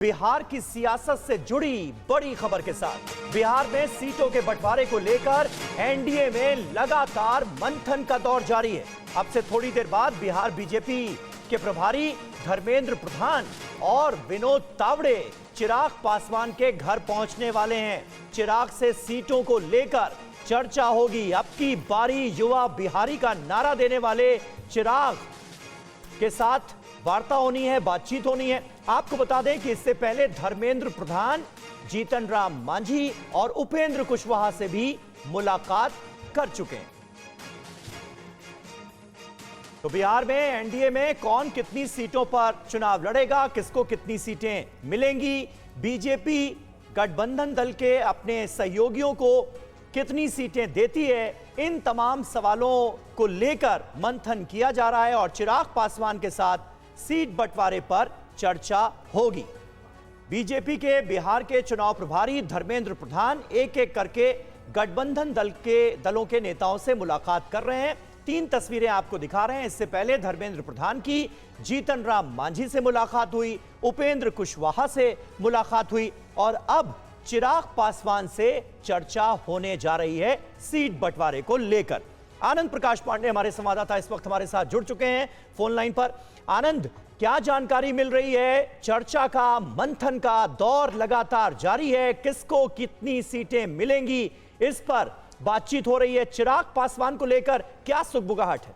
बिहार की सियासत से जुड़ी बड़ी खबर के साथ बिहार में सीटों के बंटवारे को लेकर एनडीए में लगातार मंथन का दौर जारी है। अब से थोड़ी देर बाद बिहार बीजेपी के प्रभारी धर्मेंद्र प्रधान और विनोद तावड़े चिराग पासवान के घर पहुंचने वाले हैं। चिराग से सीटों को लेकर चर्चा होगी। अब की बारी युवा बिहारी का नारा देने वाले चिराग के साथ वार्ता होनी है, बातचीत होनी है। आपको बता दें कि इससे पहले धर्मेंद्र प्रधान जीतन राम मांझी और उपेंद्र कुशवाहा से भी मुलाकात कर चुके हैं। तो बिहार में एनडीए में कौन कितनी सीटों पर चुनाव लड़ेगा, किसको कितनी सीटें मिलेंगी, बीजेपी गठबंधन दल के अपने सहयोगियों को कितनी सीटें देती है, इन तमाम सवालों को लेकर मंथन किया जा रहा है और चिराग पासवान के साथ सीट बंटवारे पर चर्चा होगी। बीजेपी के बिहार के चुनाव प्रभारी धर्मेंद्र प्रधान एक एक करके गठबंधन दलों के नेताओं से मुलाकात कर रहे हैं। 3 तस्वीरें आपको दिखा रहे हैं। इससे पहले धर्मेंद्र प्रधान की जीतन राम मांझी से मुलाकात हुई, उपेंद्र कुशवाहा से मुलाकात हुई और अब चिराग पासवान से चर्चा होने जा रही है सीट बंटवारे को लेकर। आनंद प्रकाश पांडे हमारे संवाददाता इस वक्त हमारे साथ जुड़ चुके हैं फोन लाइन पर। आनंद, क्या जानकारी मिल रही है? चर्चा का, मंथन का दौर लगातार जारी है। किसको कितनी सीटें मिलेंगी, इस पर बातचीत हो रही है। चिराग पासवान को लेकर क्या सुगबुगाहट है?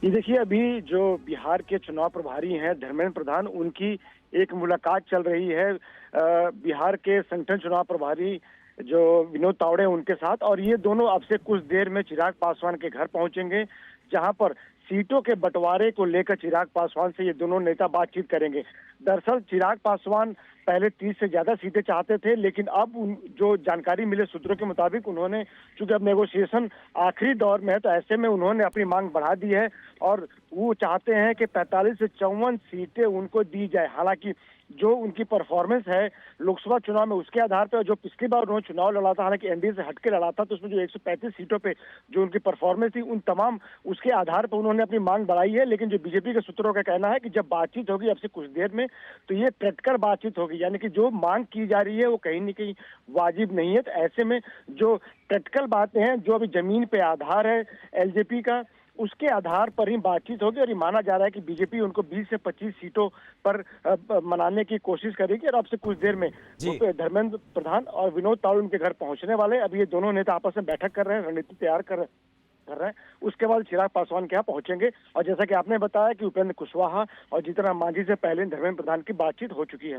ये देखिए, अभी जो बिहार के चुनाव प्रभारी हैं धर्मेंद्र प्रधान, उनकी एक मुलाकात चल रही है बिहार के संगठन चुनाव प्रभारी जो विनोद तावड़े उनके साथ, और ये दोनों अब से कुछ देर में चिराग पासवान के घर पहुंचेंगे, जहां पर सीटों के बंटवारे को लेकर चिराग पासवान से ये दोनों नेता बातचीत करेंगे। दरअसल चिराग पासवान पहले 30 से ज्यादा सीटें चाहते थे, लेकिन अब जो जानकारी मिले सूत्रों के मुताबिक उन्होंने, चूंकि अब नेगोशिएशन आखिरी दौर में है, तो ऐसे में उन्होंने अपनी मांग बढ़ा दी है और वो चाहते हैं कि 45 से 54 सीटें उनको दी जाए। हालांकि जो उनकी परफॉर्मेंस है लोकसभा चुनाव में, उसके आधार पर, जो पिछली बार उन्होंने चुनाव लड़ा था, हालांकि एनडीए से हटके लड़ा था, तो उसमें जो 135 सीटों पे जो उनकी परफॉर्मेंस थी, उन तमाम उसके आधार पर उन्होंने अपनी मांग बढ़ाई है। लेकिन जो बीजेपी के सूत्रों का कहना है कि जब बातचीत होगी अब से कुछ देर में, तो ये प्रैक्टिकल बातचीत होगी, यानी कि जो मांग की जा रही है वो कहीं न कहीं वाजिब नहीं है। तो ऐसे में जो प्रैक्टिकल बातें हैं, जो अभी जमीन पे आधार है एलजेपी का, उसके आधार पर ही बातचीत होगी। और ये माना जा रहा है कि बीजेपी उनको 20 से 25 सीटों पर मनाने की कोशिश करेगी। और अब से कुछ देर में धर्मेंद्र प्रधान और विनोद तावड़े उनके घर पहुंचने वाले। अब ये दोनों नेता आपस में बैठक कर रहे हैं, रणनीति तैयार कर रहे हैं। उसके बाद चिराग पासवान के यहाँ पहुंचेंगे। और जैसा कि आपने बताया कि उपेंद्र कुशवाहा और जीतन राम मांझी से पहले धर्मेंद्र प्रधान की बातचीत हो चुकी है।